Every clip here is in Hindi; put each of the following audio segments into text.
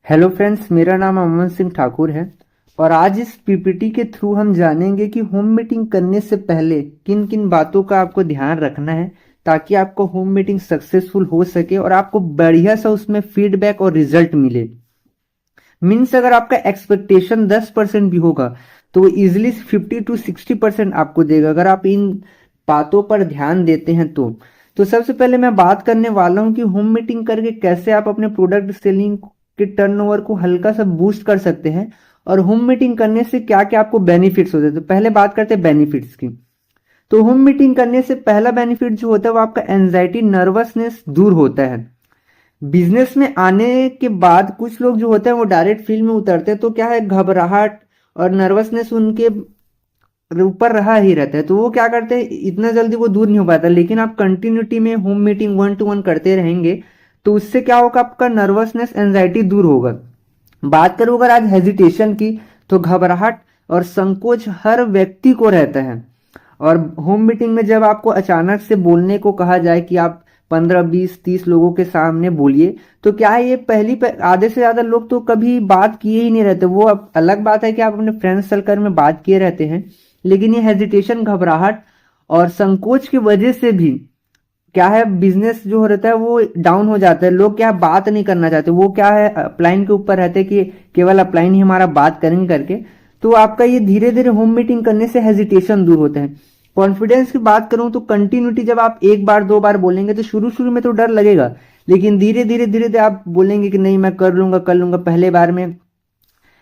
हेलो फ्रेंड्स, मेरा नाम अमन सिंह ठाकुर है और आज इस पीपीटी के थ्रू हम जानेंगे कि होम मीटिंग करने से पहले किन किन बातों का आपको ध्यान रखना है ताकि आपको होम मीटिंग सक्सेसफुल हो सके और आपको बढ़िया सा उसमें फीडबैक और रिजल्ट मिले। मीन्स अगर आपका एक्सपेक्टेशन 10% भी होगा तो वो इजिली 50 to 60% आपको देगा अगर आप इन बातों पर ध्यान देते हैं तो सबसे पहले मैं बात करने वाला हूं कि होम मीटिंग करके कैसे आप अपने प्रोडक्ट सेलिंग के टर्नओवर को हल्का सा बूस्ट कर सकते हैं और होम मीटिंग करने से क्या क्या आपको बेनिफिट्स होते हैं। तो पहले बात करते हैं बेनिफिट्स की। तो होम मीटिंग करने से पहला बेनिफिट जो होता है वो आपका एंजाइटी नर्वसनेस दूर होता है। बिजनेस में आने के बाद कुछ लोग जो होते हैं वो डायरेक्ट फील्ड में उतरते हैं तो क्या है, घबराहट और नर्वसनेस उनके ऊपर रहा ही रहता है, तो वो क्या करते हैं, इतना जल्दी वो दूर नहीं हो पाता। लेकिन आप कंटिन्यूटी में होम मीटिंग 1 to 1 करते रहेंगे तो उससे क्या होगा, आपका नर्वसनेस एंजाइटी दूर होगा। बात करूं अगर आज हेजिटेशन की, तो घबराहट और संकोच हर व्यक्ति को रहता है। और होम मीटिंग में जब आपको अचानक से बोलने को कहा जाए कि आप 15 20 30 लोगों के सामने बोलिए, तो क्या है, ये आधे से ज्यादा लोग तो कभी बात किए ही नहीं रहते। वो अब अलग बात है कि आप अपने फ्रेंड सर्कल में बात किए रहते हैं, लेकिन ये हेजिटेशन, घबराहट और संकोच की वजह से भी क्या है, बिजनेस जो रहता है वो डाउन हो जाता है। लोग क्या बात नहीं करना चाहते, वो क्या है, अपलाइन के ऊपर रहते हैं कि केवल अपलाइन ही हमारा बात करेंगे करके। तो आपका ये धीरे धीरे होम मीटिंग करने से हेजिटेशन दूर होता है। कॉन्फिडेंस की बात करूं तो कंटिन्यूटी, जब आप एक बार दो बार बोलेंगे तो शुरू शुरू में तो डर लगेगा, लेकिन धीरे धीरे आप बोलेंगे कि नहीं मैं कर लूंगा। पहले बार में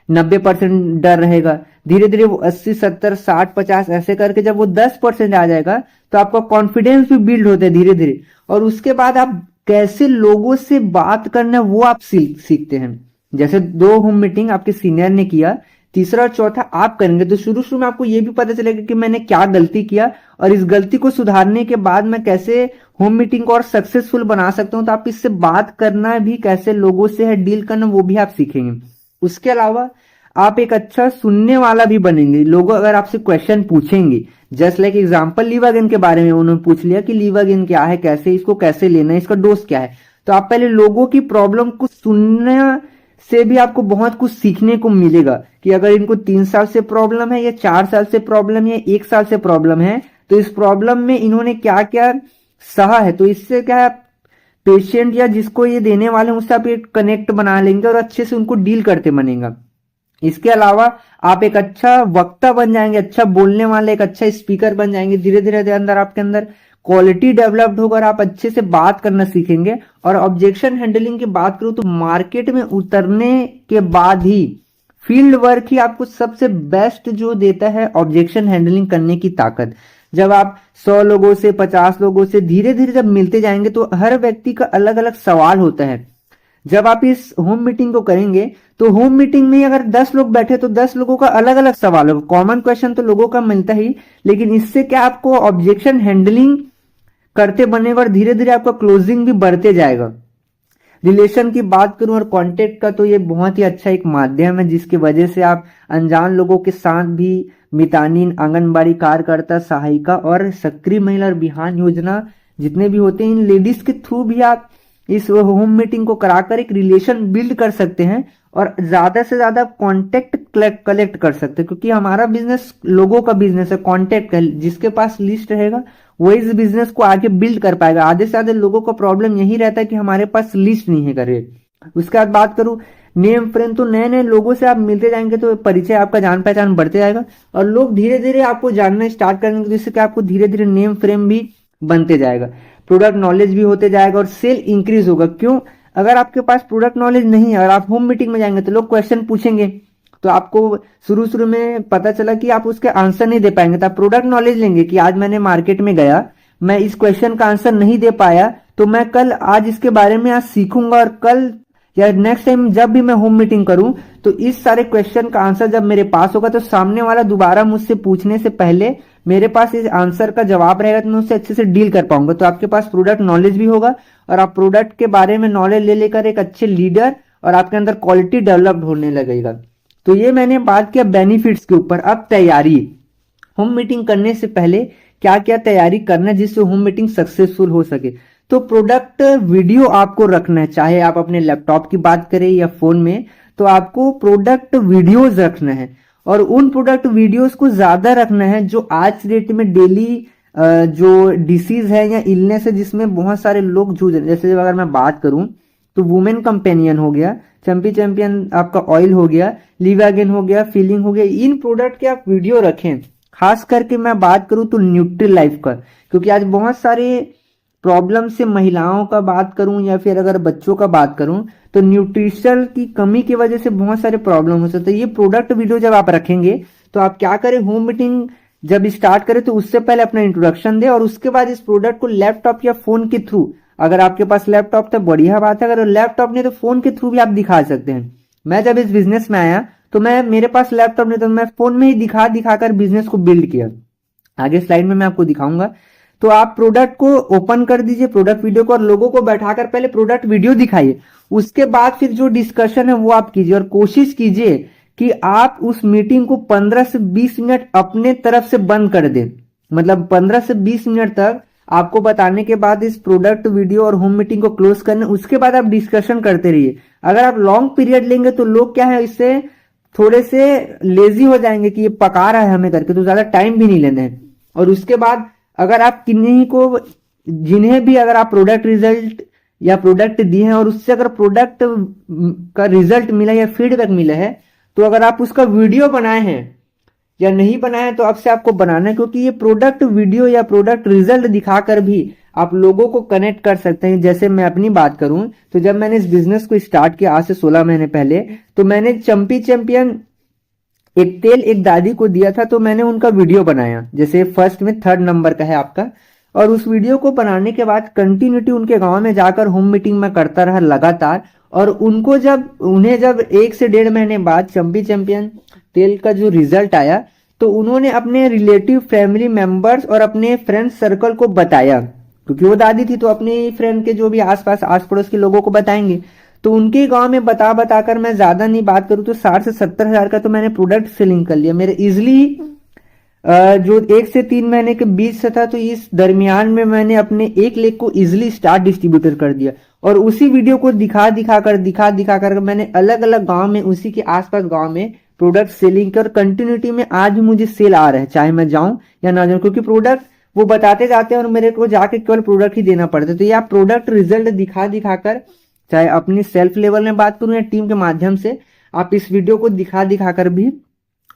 90% डर रहेगा, धीरे धीरे वो 80 70 60 50 ऐसे करके जब वो 10% आ जाएगा तो आपका कॉन्फिडेंस भी बिल्ड होता है धीरे धीरे। और उसके बाद आप कैसे लोगों से बात करना है वो आप सीखते हैं। जैसे 2 होम मीटिंग आपके सीनियर ने किया, तीसरा और चौथा आप करेंगे तो शुरू शुरू में आपको ये भी पता चलेगा कि मैंने क्या गलती किया और इस गलती को सुधारने के बाद मैं कैसे होम मीटिंग को और सक्सेसफुल बना सकता हूं। तो आप इससे बात करना भी, कैसे लोगों से है डील करना, वो भी आप सीखेंगे। उसके अलावा आप एक अच्छा सुनने वाला भी बनेंगे। लोग अगर आपसे क्वेश्चन पूछेंगे, जस्ट लाइक एग्जांपल लीवागेन के बारे में उन्होंने पूछ लिया कि लीवागेन क्या है, कैसे इसको कैसे लेना है, इसका डोज क्या है, तो आप पहले लोगों की प्रॉब्लम को सुनने से भी आपको बहुत कुछ सीखने को मिलेगा कि अगर इनको 3 साल से प्रॉब्लम है या 4 साल से प्रॉब्लम है, 1 साल से प्रॉब्लम है, तो इस प्रॉब्लम में इन्होंने क्या क्या सहा है। तो इससे क्या है, पेशेंट या जिसको ये देने वाले हैं उससे आप एक कनेक्ट बना लेंगे और अच्छे से उनको डील करते बनेगा। इसके अलावा आप एक अच्छा वक्ता बन जाएंगे, अच्छा बोलने वाले, एक अच्छा स्पीकर बन जाएंगे। धीरे धीरे अंदर आपके अंदर क्वालिटी डेवलप्ड होकर आप अच्छे से बात करना सीखेंगे। और ऑब्जेक्शन हैंडलिंग की बात करूं तो मार्केट में उतरने के बाद ही फील्ड वर्क ही आपको सबसे बेस्ट जो देता है ऑब्जेक्शन हैंडलिंग करने की ताकत। जब आप 100 लोगों से, 50 लोगों से धीरे धीरे जब मिलते जाएंगे तो हर व्यक्ति का अलग अलग सवाल होता है। जब आप इस होम मीटिंग को करेंगे तो होम मीटिंग में अगर 10 लोग बैठे तो 10 लोगों का अलग अलग सवाल होगा। कॉमन क्वेश्चन तो लोगों का मिलता ही, लेकिन इससे क्या आपको ऑब्जेक्शन हैंडलिंग करते बनेगा और धीरे धीरे आपका क्लोजिंग भी बढ़ते जाएगा। रिलेशन की बात करूं और कांटेक्ट का, तो ये बहुत ही अच्छा एक माध्यम है जिसकी वजह से आप अनजान लोगों के साथ भी मितानिन, आंगनबाड़ी कार्यकर्ता, सहायिका और सक्रिय महिला और बिहान योजना जितने भी होते हैं, इन लेडीज के थ्रू भी आप इस होम मीटिंग को कराकर एक रिलेशन बिल्ड कर सकते हैं और ज्यादा से ज्यादा कांटेक्ट कलेक्ट कर सकते हैं। क्योंकि हमारा बिजनेस लोगों का बिजनेस है, कांटेक्ट का। जिसके पास लिस्ट रहेगा वो इस बिजनेस को आगे बिल्ड कर पाएगा। आधे से ज्यादा लोगों का प्रॉब्लम यही रहता है कि हमारे पास लिस्ट नहीं है करे। उसके बाद बात करूं नेम फ्रेम, तो नए नए लोगों से आप मिलते जाएंगे तो परिचय, आपका जान पहचान बढ़ते जाएगा और लोग धीरे धीरे आपको जानना स्टार्ट करेंगे, जिससे कि आपको धीरे धीरे नेम फ्रेम भी बनते जाएगा, प्रोडक्ट नॉलेज भी होते जाएगा और सेल इंक्रीज होगा। क्यों? अगर आपके पास प्रोडक्ट नॉलेज नहीं है और आप होम मीटिंग में जाएंगे तो लोग क्वेश्चन पूछेंगे, तो आपको शुरू शुरू में पता चला कि आप उसके आंसर नहीं दे पाएंगे, तो आप प्रोडक्ट नॉलेज लेंगे कि आज मैंने मार्केट में गया, मैं इस क्वेश्चन का आंसर नहीं दे पाया, तो मैं कल आज इसके बारे में आज सीखूंगा और कल या नेक्स्ट टाइम जब भी मैं होम मीटिंग करूं तो इस सारे क्वेश्चन का आंसर जब मेरे पास होगा तो सामने वाला दोबारा मुझसे पूछने से पहले मेरे पास इस आंसर का जवाब रहेगा, तो मैं उससे अच्छे से डील कर पाऊंगा। तो आपके पास प्रोडक्ट नॉलेज भी होगा और आप प्रोडक्ट के बारे में नॉलेज ले लेकर एक अच्छे लीडर और आपके अंदर क्वालिटी डेवलप्ड होने लगेगा। तो ये मैंने बात किया बेनिफिट्स के ऊपर। अब तैयारी, होम मीटिंग करने से पहले क्या क्या तैयारी करना है जिससे होम मीटिंग सक्सेसफुल हो सके। तो प्रोडक्ट वीडियो आपको रखना है, चाहे आप अपने लैपटॉप की बात करें या फोन में, तो आपको प्रोडक्ट वीडियोज रखना है। और उन प्रोडक्ट वीडियोस को ज्यादा रखना है जो आज डेट में डेली जो डिसीज है या इलनेस है जिसमें बहुत सारे लोग जूझ रहे हैं। जैसे अगर मैं बात करूं तो वुमेन कंपेनियन हो गया, चंपी चैंपियन आपका ऑयल हो गया, लिवागेन हो गया, फीलिंग हो गया, इन प्रोडक्ट के आप वीडियो रखें। खास करके मैं बात करूं तो न्यूट्री लाइफ का, क्योंकि आज बहुत सारे प्रॉब्लम से महिलाओं का बात करूं या फिर अगर बच्चों का बात करूं तो न्यूट्रिशन की कमी की वजह से बहुत सारे प्रॉब्लम हो सकते हैं। ये प्रोडक्ट वीडियो जब आप रखेंगे तो आप क्या करें, होम मीटिंग जब स्टार्ट करें तो उससे पहले अपना इंट्रोडक्शन दे और उसके बाद इस प्रोडक्ट को लैपटॉप या फोन के थ्रू, अगर आपके पास लैपटॉप तो बढ़िया बात है, अगर लैपटॉप नहीं तो फोन के थ्रू भी आप दिखा सकते हैं। मैं जब इस बिजनेस में आया तो मेरे पास लैपटॉप नहीं, तो मैं फोन में ही दिखाकर बिजनेस को बिल्ड किया। आगे स्लाइड में मैं आपको दिखाऊंगा। तो आप प्रोडक्ट को ओपन कर दीजिए, प्रोडक्ट वीडियो को, और लोगों को बैठाकर पहले प्रोडक्ट वीडियो दिखाइए। उसके बाद फिर जो डिस्कशन है वो आप कीजिए और कोशिश कीजिए कि आप उस मीटिंग को 15 से 20 मिनट अपने तरफ से बंद कर दें। मतलब 15 से 20 मिनट तक आपको बताने के बाद इस प्रोडक्ट वीडियो और होम मीटिंग को क्लोज करना, उसके बाद आप डिस्कशन करते रहिए। अगर आप लॉन्ग पीरियड लेंगे तो लोग क्या है, इससे थोड़े से लेजी हो जाएंगे कि ये पका रहा है हमें करके, तो ज्यादा टाइम भी नहीं लेना है। और उसके बाद अगर आप किन्हीं को, जिन्हें भी अगर आप प्रोडक्ट रिजल्ट या प्रोडक्ट दिए हैं और उससे अगर प्रोडक्ट का रिजल्ट मिला या फीडबैक मिला है, तो अगर आप उसका वीडियो बनाए हैं या नहीं बनाए हैं तो अब से आपको बनाना है, क्योंकि ये प्रोडक्ट वीडियो या प्रोडक्ट रिजल्ट दिखाकर भी आप लोगों को कनेक्ट कर सकते हैं। जैसे मैं अपनी बात करूं तो जब मैंने इस बिजनेस को स्टार्ट किया आज से 16 महीने पहले, तो मैंने चंपी चैंपियन एक तेल एक दादी को दिया था, तो मैंने उनका वीडियो बनाया, जैसे फर्स्ट में 3rd नंबर का है आपका। और उस वीडियो को बनाने के बाद कंटिन्यूटी उनके गांव में जाकर होम मीटिंग में करता रहा लगातार। और उन्हें जब 1 से 1.5 महीने बाद चंपी चैंपियन तेल का जो रिजल्ट आया, तो उन्होंने अपने रिलेटिव, फैमिली मेंबर्स और अपने फ्रेंड सर्कल को बताया, क्योंकि वो दादी थी तो अपने फ्रेंड के जो भी आसपास आस पड़ोस के लोगों को बताएंगे। तो उनके गांव में बताकर, मैं ज्यादा नहीं बात करूं तो 60 से 70 हजार का तो मैंने प्रोडक्ट सेलिंग कर लिया। मेरे इजिली जो 1 से 3 महीने के बीच से था, तो इस दरमियान में मैंने अपने 1 लाख को इजिली स्टार डिस्ट्रीब्यूटर कर दिया। और उसी वीडियो को दिखा मैंने अलग अलग गांव में, उसी के आसपास गांव में प्रोडक्ट सेलिंग कर कंटिन्यूटी में आज भी मुझे सेल आ रहा है, चाहे मैं जाऊं या ना जाऊं, क्योंकि प्रोडक्ट वो बताते जाते हैं और मेरे को जाके केवल प्रोडक्ट ही देना पड़ता है। तो ये आप प्रोडक्ट रिजल्ट दिखाकर, चाहे अपनी सेल्फ लेवल में बात करूं या टीम के माध्यम से, आप इस वीडियो को दिखाकर भी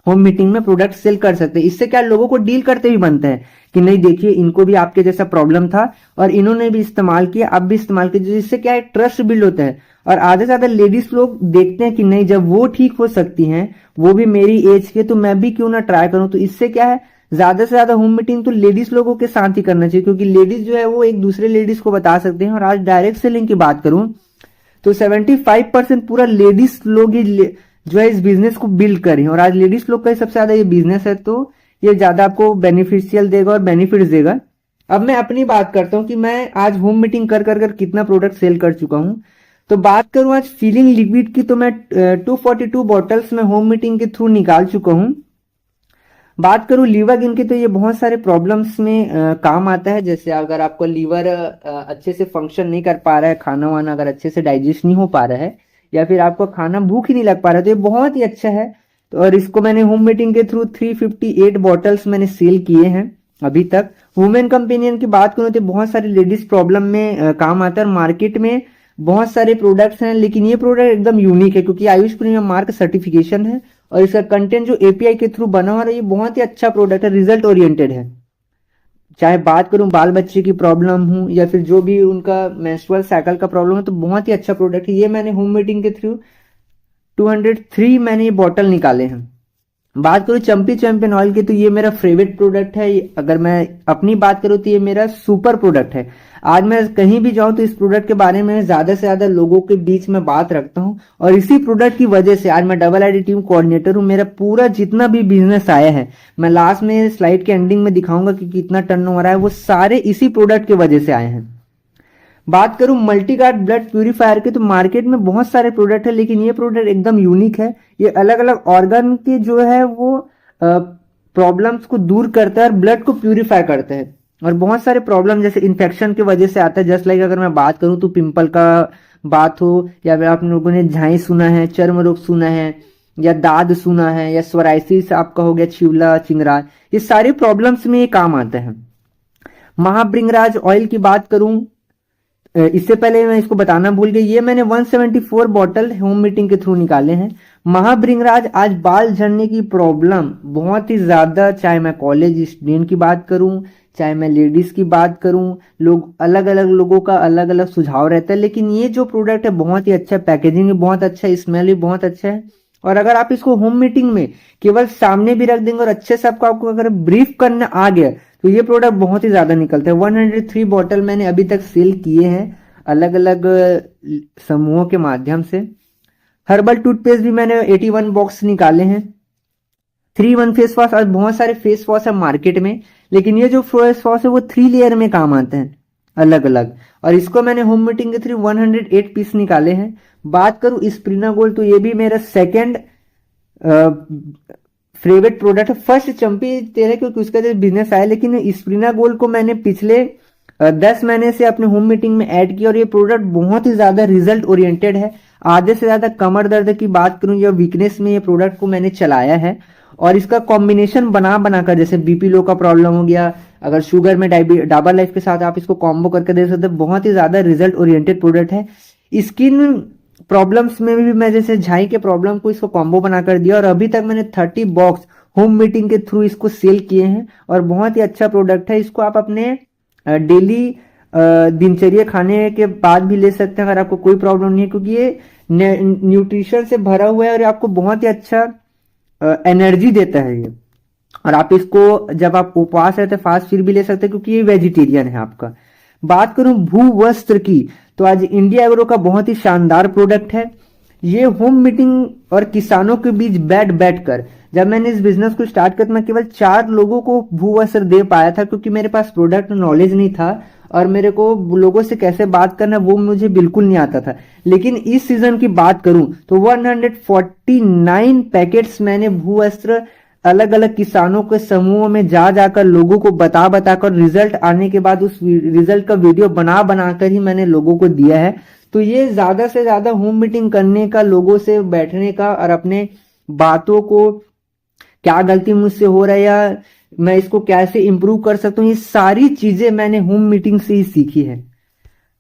होम मीटिंग में प्रोडक्ट सेल कर सकते हैं। इससे क्या लोगों को डील करते भी बनते हैं कि नहीं, देखिए इनको भी आपके जैसा प्रॉब्लम था और इन्होंने भी इस्तेमाल किया, आप भी इस्तेमाल कीजिए। जिससे क्या है, ट्रस्ट बिल्ड होता है। और आधे से ज्यादा लेडीज लोग देखते हैं कि नहीं, जब वो ठीक हो सकती हैं, वो भी मेरी एज के, तो मैं भी क्यों ना ट्राई करूं। तो इससे क्या है, ज्यादा से ज्यादा होम मीटिंग तो लेडीज लोगों के साथ ही करना चाहिए, क्योंकि लेडीज जो है वो एक दूसरे लेडीज को बता सकते हैं। और आज डायरेक्ट सेलिंग की बात करूं तो 75% पूरा लेडीज लोग ही जो है इस बिजनेस को बिल्ड करें। और आज लेडीज लोग का ही सबसे ज्यादा ये बिजनेस है, तो ये ज्यादा आपको बेनिफिशियल देगा और बेनिफिट्स देगा। अब मैं अपनी बात करता हूं कि मैं आज होम मीटिंग कर कितना प्रोडक्ट सेल कर चुका हूं। तो बात करूं आज फीलिंग लिक्विड की, तो मैं 242 बॉटल्स में होम मीटिंग के थ्रू निकाल चुका हूं। बात करूं लिवागिन की, तो ये बहुत सारे प्रॉब्लम्स में काम आता है। जैसे अगर आपको लीवर अच्छे से फंक्शन नहीं कर पा रहा है, खाना वाना अगर अच्छे से डाइजेस्ट नहीं हो पा रहा है, या फिर आपको खाना भूख ही नहीं लग पा रहा है, तो ये बहुत ही अच्छा है। तो और इसको मैंने होम मीटिंग के थ्रू 358 बॉटल्स मैंने सेल किए हैं अभी तक। वुमेन कंपेनियन की बात करूं तो बहुत सारी लेडीज प्रॉब्लम में काम आता है। मार्केट में बहुत सारे प्रोडक्ट्स हैं, लेकिन ये प्रोडक्ट एकदम यूनिक है, क्योंकि आयुष प्रीमियम मार्क सर्टिफिकेशन है और इसका कंटेंट जो एपीआई के थ्रू बना हुआ है, ये बहुत ही अच्छा प्रोडक्ट है, रिजल्ट ओरिएंटेड है। चाहे बात करूं बाल बच्चे की प्रॉब्लम हो या फिर जो भी उनका मेंस्ट्रुअल साइकिल का प्रॉब्लम है, तो बहुत ही अच्छा प्रोडक्ट है। ये मैंने होम मीटिंग के थ्रू 203 मैंने ये बॉटल निकाले हैं। बात करूं चंपी चैंपियन ऑयल की, तो ये मेरा फेवरेट प्रोडक्ट है। अगर मैं अपनी बात करूं तो ये मेरा सुपर प्रोडक्ट है। आज मैं कहीं भी जाऊं तो इस प्रोडक्ट के बारे में ज्यादा से ज्यादा लोगों के बीच में बात रखता हूं, और इसी प्रोडक्ट की वजह से आज मैं डबल आईडी टीम कोऑर्डिनेटर हूं। मेरा पूरा जितना भी बिजनेस आया है, मैं लास्ट में स्लाइड के एंडिंग में दिखाऊंगा कि कितना टर्नओवर आया है, वो सारे इसी प्रोडक्ट की वजह से आए हैं। बात करूं मल्टीगार्ड ब्लड प्यूरिफायर के, तो मार्केट में बहुत सारे प्रोडक्ट है, लेकिन ये प्रोडक्ट एकदम यूनिक है। ये अलग अलग ऑर्गन के जो है वो प्रॉब्लम्स को दूर करता है और ब्लड को प्यूरिफाई करता है। और बहुत सारे प्रॉब्लम जैसे इन्फेक्शन की वजह से आता है। जस्ट लाइक अगर मैं बात करूं तो पिंपल का बात हो, या फिर आप लोगों ने झाई सुना है, चर्म रोग सुना है, या दाद सुना है, या सोराइसिस आपका हो गया, छिवला चिंगरा, ये सारी प्रॉब्लम्स में ये काम आता है। महाभृंगराज ऑयल की बात करूं, इससे पहले मैं इसको बताना भूल गया, ये मैंने 174 बॉटल होम मीटिंग के थ्रू निकाले हैं। महाभृंगराज आज बाल झड़ने की प्रॉब्लम बहुत ही ज्यादा, चाहे मैं कॉलेज स्टूडेंट की बात करूं, चाहे मैं लेडीज की बात करूं, लोग अलग अलग लोगों का अलग अलग सुझाव रहता है, लेकिन ये जो प्रोडक्ट है बहुत ही अच्छा, पैकेजिंग भी बहुत अच्छा है, स्मेल भी बहुत अच्छा है। और अगर आप इसको होम मीटिंग में केवल सामने भी रख देंगे और अच्छे से आपको अगर ब्रीफ करना आ गया तो ये प्रोडक्ट बहुत ही ज्यादा निकलता है। 103 बॉटल मैंने अभी तक सेल किए हैं अलग अलग समूहों के माध्यम से। हर्बल टूथपेस्ट भी मैंने 81 बॉक्स निकाले हैं। 3-1 फेस वॉश, आज बहुत सारे फेस वॉश है मार्केट में, लेकिन ये जो फेस वॉश है वो 3 लेयर में काम आते हैं अलग अलग, और इसको मैंने होम मीटिंग के थ्रू 108 पीस निकाले हैं। बात करूं स्प्रिना गोल्ड, तो ये भी मेरा सेकेंड फेवरेट प्रोडक्ट है। फर्स्ट चंपी तेल क्योंकि उसका जो बिजनेस आया, लेकिन स्प्रिना गोल्ड को मैंने पिछले 10 महीने से अपने होम मीटिंग में ऐड किया और ये प्रोडक्ट बहुत ही ज्यादा रिजल्ट ओरिएंटेड है। आधे से ज्यादा कमर दर्द की बात करूं या वीकनेस में ये प्रोडक्ट को मैंने चलाया है, और इसका कॉम्बिनेशन बना बनाकर, जैसे बीपी लो का प्रॉब्लम हो गया, अगर शुगर में डाबर लाइफ के साथ आप इसको कॉम्बो करके दे सकते हैं। बहुत ही ज्यादा रिजल्ट ओरिएंटेड प्रोडक्ट है। स्किन प्रॉब्लम्स में भी मैं जैसे झाई के प्रॉब्लम को इसको कॉम्बो बनाकर दिया, और अभी तक मैंने 30 बॉक्स होम मीटिंग के थ्रू इसको सेल किए हैं, और बहुत ही अच्छा प्रोडक्ट है। इसको आप अपने डेली दिनचर्या खाने के बाद भी ले सकते हैं अगर आपको कोई प्रॉब्लम नहीं है, क्योंकि ये न्यूट्रिशन से भरा हुआ है और आपको बहुत ही अच्छा एनर्जी देता है ये। और आप इसको जब आप उपवास रहते हैं फास्ट फिर भी ले सकते हैं, क्योंकि ये वेजिटेरियन है आपका। बात करूं भू वस्त्र की, तो आज इंडिया एग्रो का बहुत ही शानदार प्रोडक्ट है। ये होम मीटिंग और किसानों के बीच बैठ कर जब मैंने इस बिजनेस को स्टार्ट किया तो मैं केवल 4 लोगों को भू वस्त्र दे पाया था, क्योंकि मेरे पास प्रोडक्ट नॉलेज नहीं था और मेरे को लोगों से कैसे बात करना वो मुझे बिल्कुल नहीं आता था। लेकिन इस सीजन की बात करूं तो 149 पैकेट्स मैंने भू वस्त्र अलग अलग किसानों के समूहों में जा जाकर लोगों को बता बताकर रिजल्ट आने के बाद उस रिजल्ट का वीडियो बना बनाकर ही मैंने लोगों को दिया है। तो ये ज्यादा से ज्यादा होम मीटिंग करने का, लोगों से बैठने का, और अपने बातों को क्या गलती मुझसे हो रहा है या मैं इसको कैसे इंप्रूव कर सकता हूँ, ये सारी चीजें मैंने होम मीटिंग से ही सीखी है।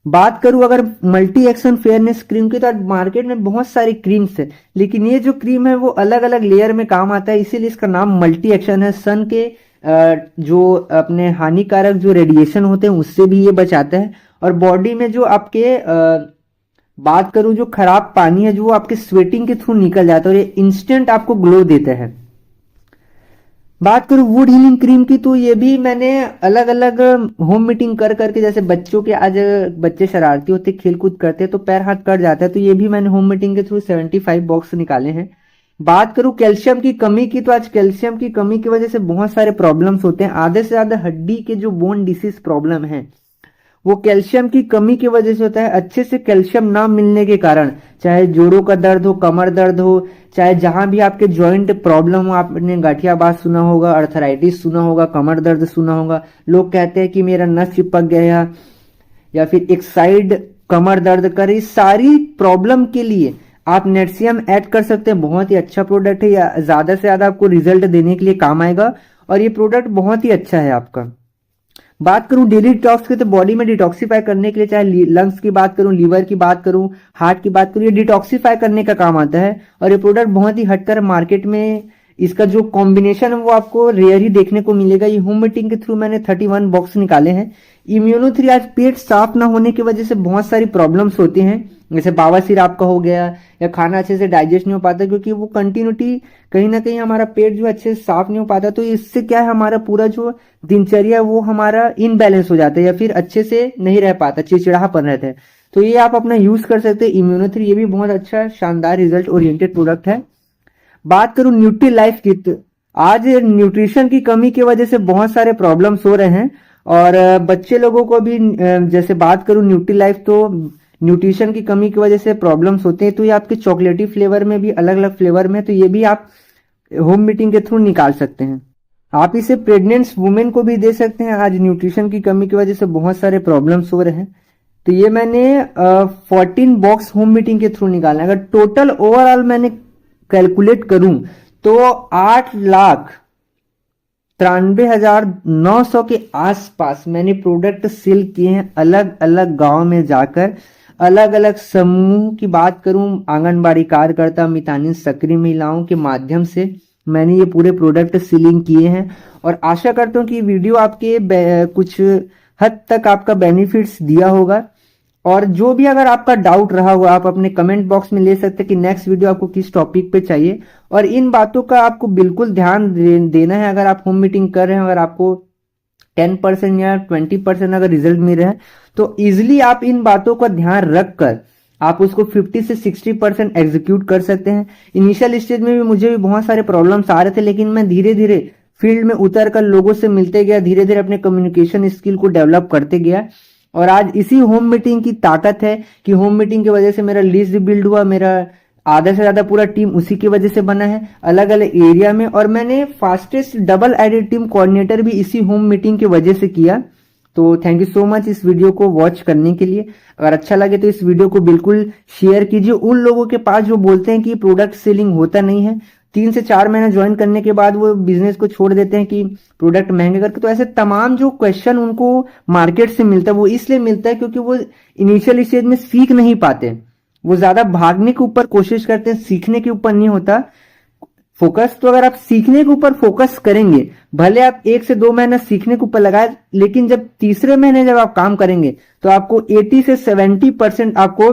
बात करूं अगर मल्टी एक्शन फेयरनेस क्रीम की, तो मार्केट में बहुत सारी क्रीम्स है, लेकिन ये जो क्रीम है वो अलग अलग लेयर में काम आता है, इसीलिए इसका नाम मल्टी एक्शन है। सन के जो अपने हानिकारक जो रेडिएशन होते हैं उससे भी ये बचाता है, और बॉडी में जो आपके बात करूं जो खराब पानी है जो आपके स्वेटिंग के थ्रू निकल जाता है और ये इंस्टेंट आपको ग्लो देता है। बात करूं वुड हीलिंग क्रीम की, तो ये भी मैंने अलग अलग होम मीटिंग कर करके, जैसे बच्चों के आज बच्चे शरारती होते खेल कूद करते हैं तो पैर हाथ कट जाता है, तो ये भी मैंने होम मीटिंग के थ्रू 75 बॉक्स निकाले हैं। बात करूं कैल्शियम की कमी की, तो आज कैल्शियम की कमी की वजह से बहुत सारे प्रॉब्लम्स होते हैं। आधे से ज्यादा हड्डी के जो बोन डिसीज प्रॉब्लम है वो कैल्शियम की कमी की वजह से होता है। अच्छे से कैल्शियम ना मिलने के कारण, चाहे जोड़ों का दर्द हो, कमर दर्द हो, चाहे जहां भी आपके जॉइंट प्रॉब्लम हो, आपने गठिया बात सुना होगा, अर्थराइटिस सुना होगा, कमर दर्द सुना होगा, लोग कहते हैं कि मेरा नस चिपक गया या फिर एक साइड कमर दर्द कर, इस सारी प्रॉब्लम के लिए आप नेटशियम ऐड कर सकते हैं। बहुत ही अच्छा प्रोडक्ट है, या ज्यादा से ज्यादा आपको रिजल्ट देने के लिए काम आएगा, और ये प्रोडक्ट बहुत ही अच्छा है आपका। बात करूं डेली डिटॉक्स की, तो बॉडी में डिटॉक्सीफाई करने के लिए, चाहे लंग्स की बात करूं, लीवर की बात करूं, हार्ट की बात करूं, ये डिटॉक्सीफाई करने का काम आता है। और ये प्रोडक्ट बहुत ही हटकर मार्केट में इसका जो कॉम्बिनेशन है वो आपको रेयर ही देखने को मिलेगा। ये होम मीटिंग के थ्रू मैंने 31 बॉक्स निकाले हैं। इम्यूनो 3 आज पेट साफ ना होने की वजह से बहुत सारी प्रॉब्लम्स होती हैं, जैसे बवासीर आपका हो गया, या खाना अच्छे से डाइजेस्ट नहीं हो पाता, क्योंकि वो कंटिन्यूटी कहीं ना कहीं हमारा पेट जो अच्छे से साफ नहीं हो पाता, तो इससे क्या है हमारा पूरा जो दिनचर्या वो हमारा इनबैलेंस हो जाता है या फिर अच्छे से नहीं रह पाता, चिड़चिड़ापन रहता है। तो ये आप अपना यूज कर सकते हैं इम्यूनो 3, ये भी बहुत अच्छा शानदार रिजल्ट ओरिएंटेड प्रोडक्ट है। बात करूं न्यूट्री लाइफ की, तो आज न्यूट्रिशन की कमी की वजह से बहुत सारे प्रॉब्लम्स हो रहे हैं, और बच्चे लोगों को भी जैसे बात करूं न्यूट्री लाइफ, तो न्यूट्रिशन की कमी की वजह से प्रॉब्लम्स होते हैं। तो ये आपके चॉकलेटी फ्लेवर में भी अलग अलग फ्लेवर में, तो ये भी आप होम मीटिंग के थ्रू निकाल सकते हैं। आप इसे प्रेग्नेंट वुमेन को भी दे सकते हैं। आज न्यूट्रिशन की कमी की वजह से बहुत सारे प्रॉब्लम्स हो रहे हैं। तो ये मैंने 14 बॉक्स होम मीटिंग के थ्रू निकाला। अगर टोटल ओवरऑल मैंने कैलकुलेट करूं तो 8,93,900 के आसपास मैंने प्रोडक्ट सेल किए हैं, अलग अलग गांव में जाकर। अलग अलग समूह की बात करूं, आंगनबाड़ी कार्यकर्ता, मितानिन सक्रिय महिलाओं के माध्यम से मैंने ये पूरे प्रोडक्ट सेलिंग किए हैं। और आशा करता हूं कि वीडियो आपके कुछ हद तक आपका बेनिफिट्स दिया होगा। और जो भी अगर आपका डाउट रहा हो आप अपने कमेंट बॉक्स में ले सकते हैं कि नेक्स्ट वीडियो आपको किस टॉपिक पे चाहिए। और इन बातों का आपको बिल्कुल ध्यान देना है। अगर आप होम मीटिंग कर रहे हैं, अगर आपको 10% या 20% अगर रिजल्ट मिल रहा है तो इजिली आप इन बातों का ध्यान रखकर आप उसको 50 से 60% एग्जीक्यूट कर सकते हैं। इनिशियल स्टेज में भी मुझे भी बहुत सारे प्रॉब्लम्स आ रहे थे, लेकिन मैं धीरे धीरे फील्ड में उतर कर लोगों से मिलते गया, धीरे धीरे अपने कम्युनिकेशन स्किल को डेवलप करते गया। और आज इसी होम मीटिंग की ताकत है कि होम मीटिंग की वजह से मेरा लिस्ट बिल्ड हुआ, मेरा आधा से ज्यादा पूरा टीम उसी की वजह से बना है अलग अलग एरिया में। और मैंने fastest double added team coordinator भी इसी होम मीटिंग की वजह से किया। तो थैंक यू सो मच इस वीडियो को वॉच करने के लिए। अगर अच्छा लगे तो इस वीडियो को बिल्कुल शेयर कीजिए उन लोगों के पास जो बोलते हैं कि प्रोडक्ट सेलिंग होता नहीं है, 3 से 4 महीने ज्वाइन करने के बाद वो बिजनेस को छोड़ देते हैं कि प्रोडक्ट महंगे करके। तो ऐसे तमाम जो क्वेश्चन उनको मार्केट से मिलता है वो इसलिए मिलता है क्योंकि वो इनिशियल स्टेज में सीख नहीं पाते। वो ज्यादा भागने के ऊपर कोशिश करते हैं, सीखने के ऊपर नहीं होता फोकस। तो अगर आप सीखने के ऊपर फोकस करेंगे, भले आप 1 से 2 महीना सीखने के ऊपर लगाए, लेकिन जब तीसरे महीने जब आप काम करेंगे तो आपको 80 से 70% आपको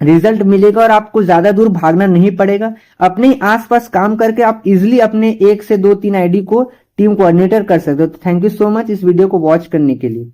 रिजल्ट मिलेगा और आपको ज्यादा दूर भागना नहीं पड़ेगा। अपने ही आसपास काम करके आप इजिली अपने 1 से 2-3 आईडी को टीम कोऑर्डिनेटर कर सकते हो। तो थैंक यू सो मच इस वीडियो को वॉच करने के लिए।